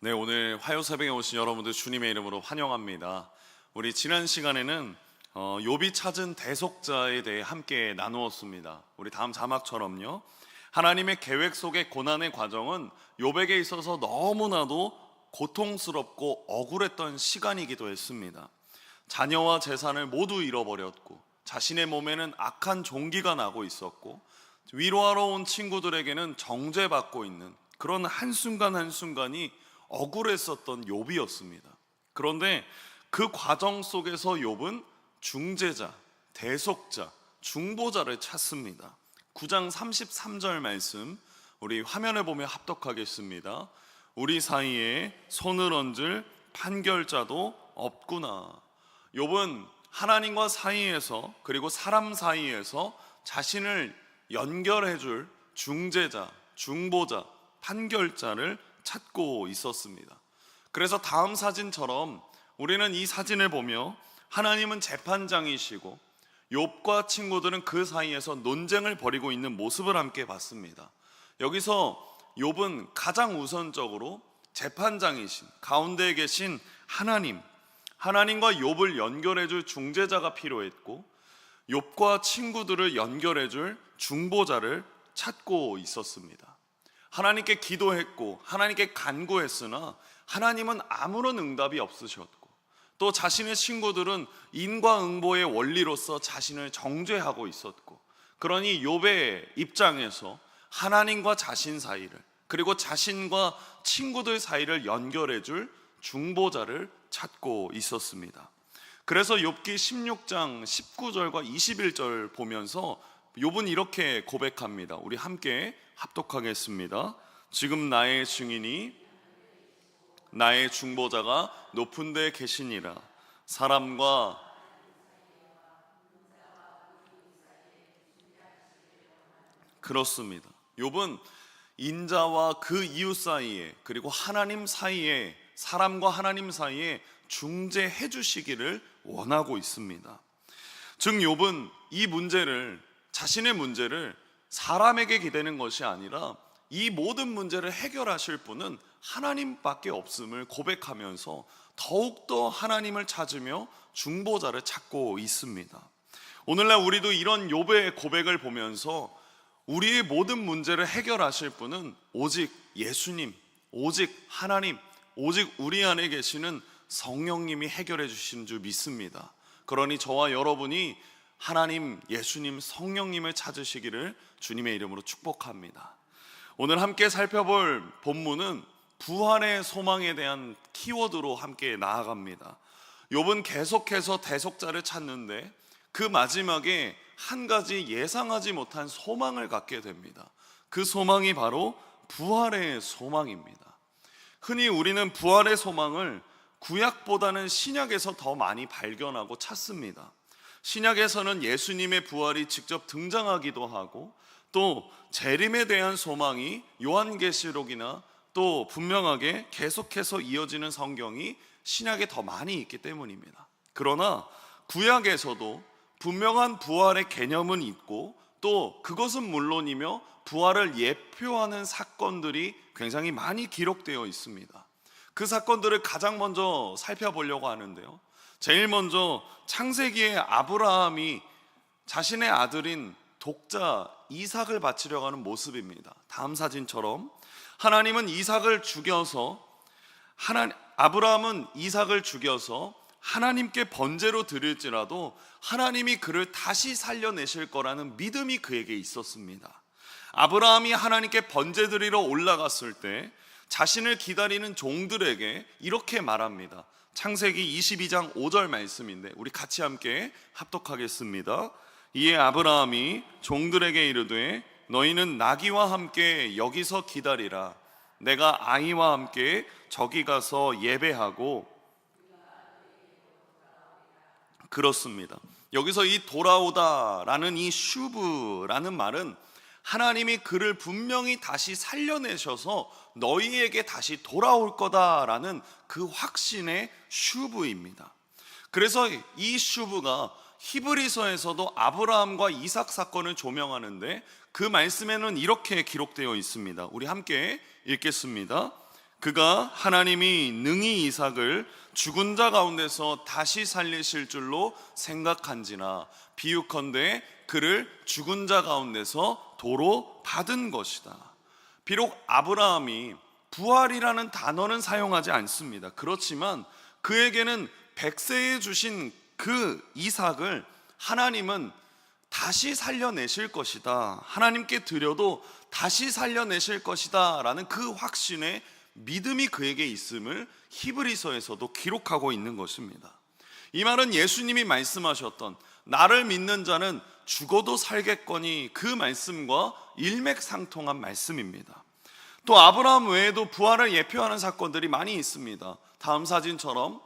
네, 오늘 화요 새벽에 오신 여러분들 주님의 이름으로 환영합니다. 우리 지난 시간에는 욥이 찾은 대속자에 대해 함께 나누었습니다. 우리 다음 자막처럼요. 하나님의 계획 속의 고난의 과정은 욥에게 있어서 너무나도 고통스럽고 억울했던 시간이기도 했습니다. 자녀와 재산을 모두 잃어버렸고, 자신의 몸에는 악한 종기가 나고 있었고, 위로하러 온 친구들에게는 정죄받고 있는 그런 한순간 한순간이 억울했었던 욥이었습니다. 그런데 그 과정 속에서 욥은 중재자, 대속자, 중보자를 찾습니다. 9장 33절 말씀 우리 화면에 보면 합독하겠습니다. 우리 사이에 손을 얹을 판결자도 없구나. 욥은 하나님과 사이에서 그리고 사람 사이에서 자신을 연결해줄 중재자, 중보자, 판결자를 찾고 있었습니다. 그래서 다음 사진처럼 우리는 이 사진을 보며 하나님은 재판장이시고 욥과 친구들은 그 사이에서 논쟁을 벌이고 있는 모습을 함께 봤습니다. 여기서 욥은 가장 우선적으로 재판장이신 가운데에 계신 하나님과 욥을 연결해줄 중재자가 필요했고, 욥과 친구들을 연결해줄 중보자를 찾고 있었습니다. 하나님께 기도했고 하나님께 간구했으나 하나님은 아무런 응답이 없으셨고, 또 자신의 친구들은 인과응보의 원리로서 자신을 정죄하고 있었고, 그러니 욥의 입장에서 하나님과 자신 사이를, 그리고 자신과 친구들 사이를 연결해줄 중보자를 찾고 있었습니다. 그래서 욥기 16장 19절과 21절 보면서 욥은 이렇게 고백합니다. 우리 함께 합독하겠습니다. 지금 나의 증인이 나의 중보자가 높은 데 계시니라. 사람과 그렇습니다. 욥은 인자와 그 이웃 사이에, 그리고 하나님 사이에, 사람과 하나님 사이에 중재해 주시기를 원하고 있습니다. 즉 욥은 이 문제를, 자신의 문제를 사람에게 기대는 것이 아니라 이 모든 문제를 해결하실 분은 하나님밖에 없음을 고백하면서 더욱더 하나님을 찾으며 중보자를 찾고 있습니다. 오늘날 우리도 이런 욥의 고백을 보면서 우리의 모든 문제를 해결하실 분은 오직 예수님, 오직 하나님, 오직 우리 안에 계시는 성령님이 해결해 주신 줄 믿습니다. 그러니 저와 여러분이 하나님, 예수님, 성령님을 찾으시기를 주님의 이름으로 축복합니다. 오늘 함께 살펴볼 본문은 부활의 소망에 대한 키워드로 함께 나아갑니다. 욥은 계속해서 대속자를 찾는데 그 마지막에 한 가지 예상하지 못한 소망을 갖게 됩니다. 그 소망이 바로 부활의 소망입니다. 흔히 우리는 부활의 소망을 구약보다는 신약에서 더 많이 발견하고 찾습니다. 신약에서는 예수님의 부활이 직접 등장하기도 하고, 또 재림에 대한 소망이 요한계시록이나 또 분명하게 계속해서 이어지는 성경이 신약에 더 많이 있기 때문입니다. 그러나 구약에서도 분명한 부활의 개념은 있고, 또 그것은 물론이며 부활을 예표하는 사건들이 굉장히 많이 기록되어 있습니다. 그 사건들을 가장 먼저 살펴보려고 하는데요, 제일 먼저 창세기에 아브라함이 자신의 아들인 독자 이삭을 바치려고 하는 모습입니다. 다음 사진처럼 하나님은 이삭을 죽여서 아브라함은 이삭을 죽여서 하나님께 번제로 드릴지라도 하나님이 그를 다시 살려내실 거라는 믿음이 그에게 있었습니다. 아브라함이 하나님께 번제 드리러 올라갔을 때 자신을 기다리는 종들에게 이렇게 말합니다. 창세기 22장 5절 말씀인데 우리 같이 함께 합독하겠습니다. 이에 아브라함이 종들에게 이르되 너희는 나귀와 함께 여기서 기다리라. 내가 아이와 함께 저기 가서 예배하고. 그렇습니다. 여기서 이 돌아오다라는 이 슈브라는 말은 하나님이 그를 분명히 다시 살려내셔서 너희에게 다시 돌아올 거다라는 그 확신의 슈브입니다. 그래서 이 슈브가 히브리서에서도 아브라함과 이삭 사건을 조명하는데 그 말씀에는 이렇게 기록되어 있습니다. 우리 함께 읽겠습니다. 그가 하나님이 능히 이삭을 죽은 자 가운데서 다시 살리실 줄로 생각한지나 비유컨대 그를 죽은 자 가운데서 도로 받은 것이다. 비록 아브라함이 부활이라는 단어는 사용하지 않습니다. 그렇지만 그에게는 100세에 주신 그 이삭을 하나님은 다시 살려내실 것이다, 하나님께 드려도 다시 살려내실 것이다 라는 그 확신의 믿음이 그에게 있음을 히브리서에서도 기록하고 있는 것입니다. 이 말은 예수님이 말씀하셨던 나를 믿는 자는 죽어도 살겠거니 그 말씀과 일맥상통한 말씀입니다. 또 아브라함 외에도 부활을 예표하는 사건들이 많이 있습니다. 다음 사진처럼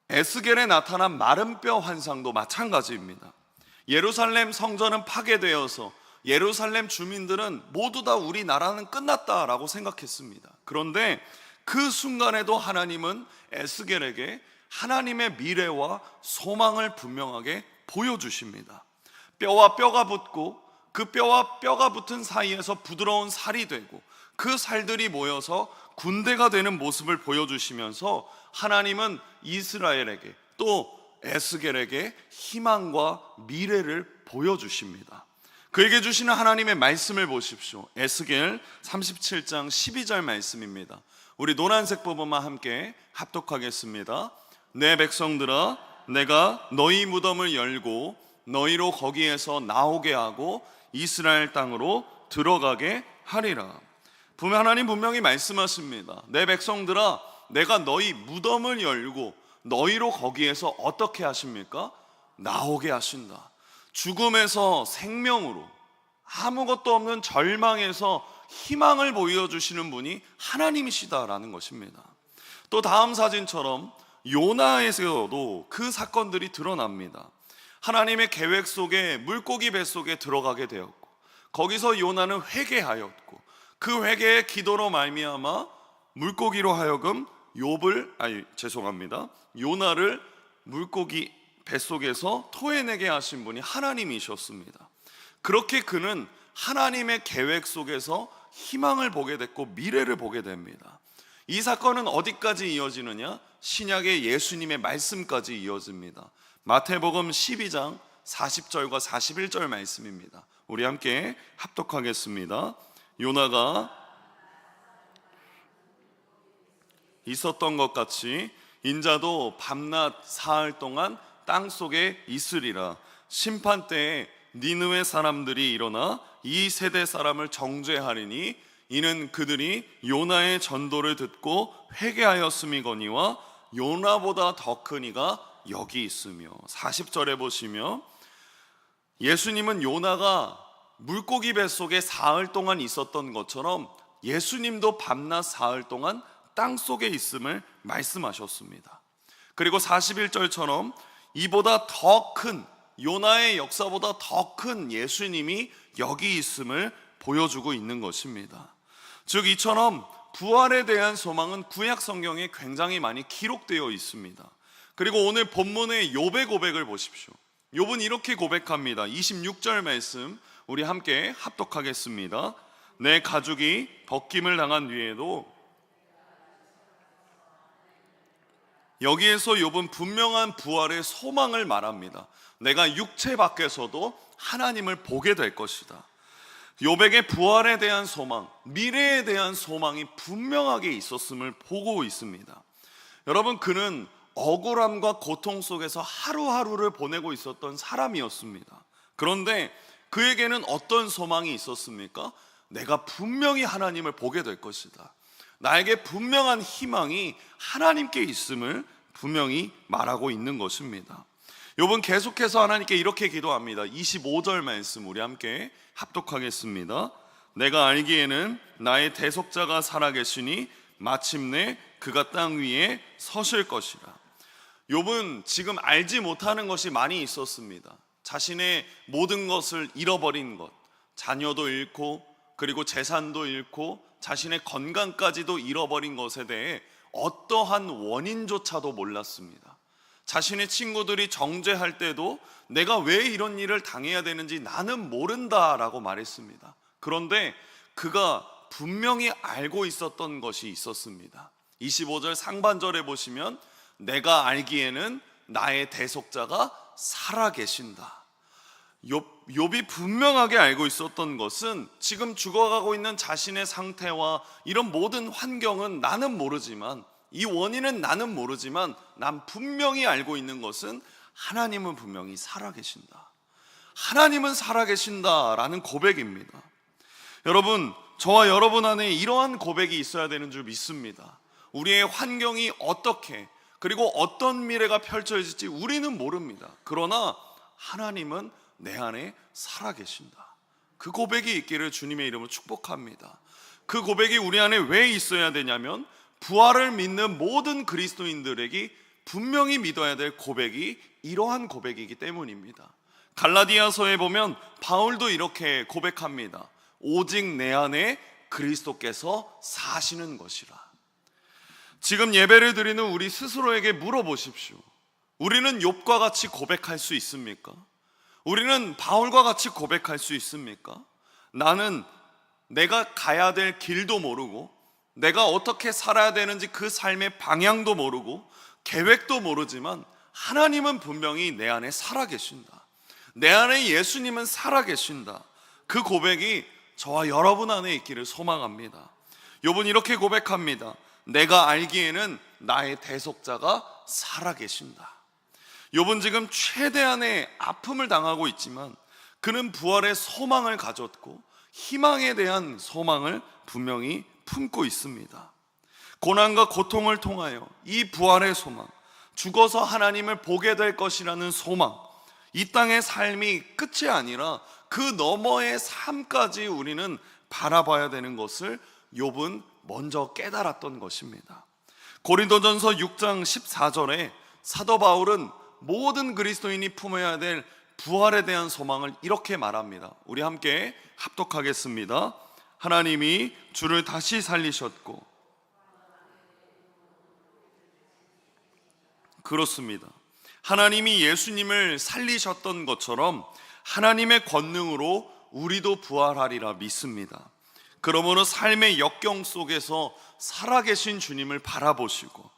에스겔에 나타난 마른 뼈 환상도 마찬가지입니다. 예루살렘 성전은 파괴되어서 예루살렘 주민들은 모두 다 우리나라는 끝났다라고 생각했습니다. 그런데 그 순간에도 하나님은 에스겔에게 하나님의 미래와 소망을 분명하게 보여주십니다. 뼈와 뼈가 붙고 그 뼈와 뼈가 붙은 사이에서 부드러운 살이 되고 그 살들이 모여서 군대가 되는 모습을 보여주시면서 하나님은 이스라엘에게 또 에스겔에게 희망과 미래를 보여주십니다. 그에게 주시는 하나님의 말씀을 보십시오. 에스겔 37장 12절 말씀입니다. 우리 노란색 부분만 함께 합독하겠습니다. 내 백성들아, 내가 너희 무덤을 열고 너희로 거기에서 나오게 하고 이스라엘 땅으로 들어가게 하리라. 하나님 분명히 말씀하십니다. 내 백성들아, 내가 너희 무덤을 열고 너희로 거기에서 어떻게 하십니까? 나오게 하신다. 죽음에서 생명으로, 아무것도 없는 절망에서 희망을 보여주시는 분이 하나님이시다라는 것입니다. 또 다음 사진처럼 요나에서도 그 사건들이 드러납니다. 하나님의 계획 속에 물고기 뱃속에 들어가게 되었고 거기서 요나는 회개하였고 그 회개의 기도로 말미암아 물고기로 하여금 요나를 물고기 뱃속에서 토해내게 하신 분이 하나님이셨습니다. 그렇게 그는 하나님의 계획 속에서 희망을 보게 됐고 미래를 보게 됩니다. 이 사건은 어디까지 이어지느냐? 신약의 예수님의 말씀까지 이어집니다. 마태복음 12장 40절과 41절 말씀입니다. 우리 함께 합독하겠습니다. 요나가 있었던 것 같이 인자도 밤낮 사흘 동안 땅 속에 있으리라. 심판 때에 니느웨 사람들이 일어나 이 세대 사람을 정죄하리니 이는 그들이 요나의 전도를 듣고 회개하였음이거니와 요나보다 더 큰 이가 여기 있으며. 40절에 보시면 예수님은 요나가 물고기 뱃속에 사흘 동안 있었던 것처럼 예수님도 밤낮 사흘 동안 땅 속에 있음을 말씀하셨습니다. 그리고 41절처럼 이보다 더 큰, 요나의 역사보다 더 큰 예수님이 여기 있음을 보여주고 있는 것입니다. 즉 이처럼 부활에 대한 소망은 구약 성경에 굉장히 많이 기록되어 있습니다. 그리고 오늘 본문의 욥의 고백을 보십시오. 욥은 이렇게 고백합니다. 26절 말씀 우리 함께 합독하겠습니다. 내 가죽이 벗김을 당한 뒤에도. 여기에서 욥은 분명한 부활의 소망을 말합니다. 내가 육체 밖에서도 하나님을 보게 될 것이다. 욥에게 부활에 대한 소망, 미래에 대한 소망이 분명하게 있었음을 보고 있습니다. 여러분, 그는 억울함과 고통 속에서 하루하루를 보내고 있었던 사람이었습니다. 그런데 그에게는 어떤 소망이 있었습니까? 내가 분명히 하나님을 보게 될 것이다. 나에게 분명한 희망이 하나님께 있음을 분명히 말하고 있는 것입니다. 욥은 계속해서 하나님께 이렇게 기도합니다. 25절 말씀 우리 함께 합독하겠습니다. 내가 알기에는 나의 대속자가 살아계시니 마침내 그가 땅 위에 서실 것이라. 욥은 지금 알지 못하는 것이 많이 있었습니다. 자신의 모든 것을 잃어버린 것, 자녀도 잃고 그리고 재산도 잃고 자신의 건강까지도 잃어버린 것에 대해 어떠한 원인조차도 몰랐습니다. 자신의 친구들이 정죄할 때도 내가 왜 이런 일을 당해야 되는지 나는 모른다라고 말했습니다. 그런데 그가 분명히 알고 있었던 것이 있었습니다. 25절 상반절에 보시면 내가 알기에는 나의 대속자가 살아계신다. 욥이 분명하게 알고 있었던 것은 지금 죽어가고 있는 자신의 상태와 이런 모든 환경은 나는 모르지만, 이 원인은 나는 모르지만 난 분명히 알고 있는 것은 하나님은 분명히 살아계신다. 하나님은 살아계신다라는 고백입니다. 여러분, 저와 여러분 안에 이러한 고백이 있어야 되는 줄 믿습니다. 우리의 환경이 어떻게, 그리고 어떤 미래가 펼쳐질지 우리는 모릅니다. 그러나 하나님은 내 안에 살아계신다. 그 고백이 있기를 주님의 이름으로 축복합니다. 그 고백이 우리 안에 왜 있어야 되냐면, 부활을 믿는 모든 그리스도인들에게 분명히 믿어야 될 고백이 이러한 고백이기 때문입니다. 갈라디아서에 보면 바울도 이렇게 고백합니다. 오직 내 안에 그리스도께서 사시는 것이라. 지금 예배를 드리는 우리 스스로에게 물어보십시오. 우리는 욥과 같이 고백할 수 있습니까? 우리는 바울과 같이 고백할 수 있습니까? 나는 내가 가야 될 길도 모르고, 내가 어떻게 살아야 되는지 그 삶의 방향도 모르고, 계획도 모르지만 하나님은 분명히 내 안에 살아계신다. 내 안에 예수님은 살아계신다. 그 고백이 저와 여러분 안에 있기를 소망합니다. 욥은 이렇게 고백합니다. 내가 알기에는 나의 대속자가 살아계신다. 욥은 지금 최대한의 아픔을 당하고 있지만 그는 부활의 소망을 가졌고 희망에 대한 소망을 분명히 품고 있습니다. 고난과 고통을 통하여 이 부활의 소망, 죽어서 하나님을 보게 될 것이라는 소망, 이 땅의 삶이 끝이 아니라 그 너머의 삶까지 우리는 바라봐야 되는 것을 욥은 먼저 깨달았던 것입니다. 고린도전서 6장 14절에 사도 바울은 모든 그리스도인이 품어야 될 부활에 대한 소망을 이렇게 말합니다. 우리 함께 합독하겠습니다. 하나님이 주를 다시 살리셨고, 그렇습니다. 하나님이 예수님을 살리셨던 것처럼 하나님의 권능으로 우리도 부활하리라 믿습니다. 그러므로 삶의 역경 속에서 살아계신 주님을 바라보시고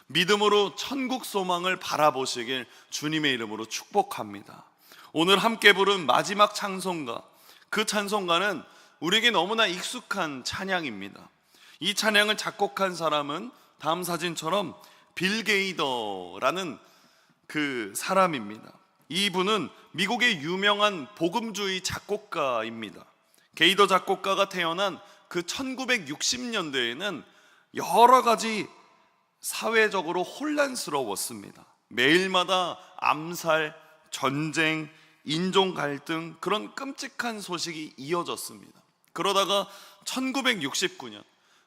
믿음으로 천국 소망을 바라보시길 주님의 이름으로 축복합니다. 오늘 함께 부른 마지막 찬송가, 그 찬송가는 우리에게 너무나 익숙한 찬양입니다. 이 찬양을 작곡한 사람은 다음 사진처럼 빌 게이더라는 그 사람입니다. 이분은 미국의 유명한 복음주의 작곡가입니다. 게이더 작곡가가 태어난 그 1960년대에는 여러 가지 사회적으로 혼란스러웠습니다. 매일마다 암살, 전쟁, 인종 갈등, 그런 끔찍한 소식이 이어졌습니다. 그러다가 1969년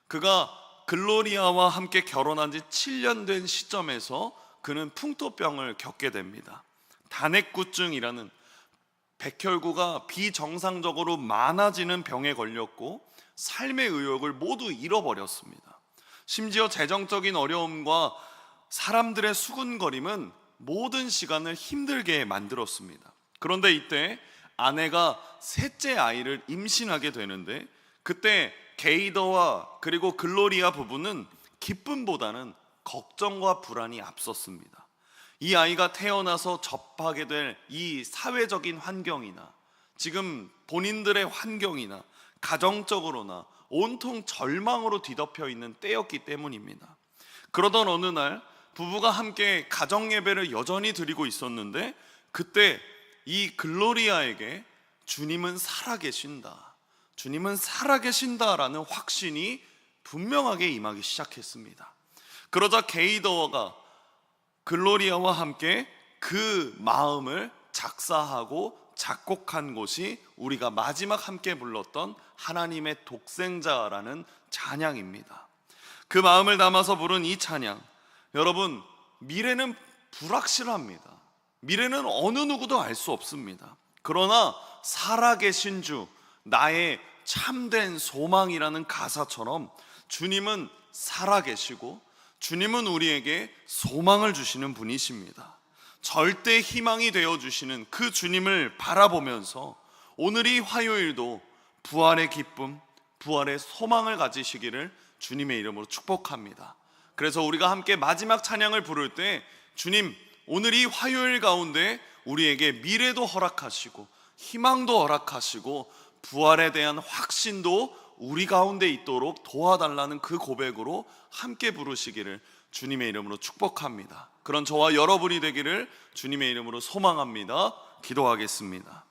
그가 글로리아와 함께 결혼한 지 7년 된 시점에서 그는 풍토병을 겪게 됩니다. 단핵구증이라는 백혈구가 비정상적으로 많아지는 병에 걸렸고 삶의 의욕을 모두 잃어버렸습니다. 심지어 재정적인 어려움과 사람들의 수군거림은 모든 시간을 힘들게 만들었습니다. 그런데 이때 아내가 셋째 아이를 임신하게 되는데, 그때 게이더와 그리고 글로리아 부부는 기쁨보다는 걱정과 불안이 앞섰습니다. 이 아이가 태어나서 접하게 될 이 사회적인 환경이나 지금 본인들의 환경이나 가정적으로나 온통 절망으로 뒤덮여 있는 때였기 때문입니다. 그러던 어느 날 부부가 함께 가정 예배를 여전히 드리고 있었는데, 그때 이 글로리아에게 주님은 살아계신다, 주님은 살아계신다라는 확신이 분명하게 임하기 시작했습니다. 그러자 게이더가 글로리아와 함께 그 마음을 작사하고 작곡한 곳이 우리가 마지막 함께 불렀던 하나님의 독생자라는 찬양입니다. 그 마음을 담아서 부른 이 찬양, 여러분, 미래는 불확실합니다. 미래는 어느 누구도 알 수 없습니다. 그러나 살아계신 주, 나의 참된 소망이라는 가사처럼 주님은 살아계시고 주님은 우리에게 소망을 주시는 분이십니다. 절대 희망이 되어주시는 그 주님을 바라보면서 오늘 이 화요일도 부활의 기쁨, 부활의 소망을 가지시기를 주님의 이름으로 축복합니다. 그래서 우리가 함께 마지막 찬양을 부를 때 주님, 오늘 이 화요일 가운데 우리에게 미래도 허락하시고 희망도 허락하시고 부활에 대한 확신도 우리 가운데 있도록 도와달라는 그 고백으로 함께 부르시기를 주님의 이름으로 축복합니다. 그런 저와 여러분이 되기를 주님의 이름으로 소망합니다. 기도하겠습니다.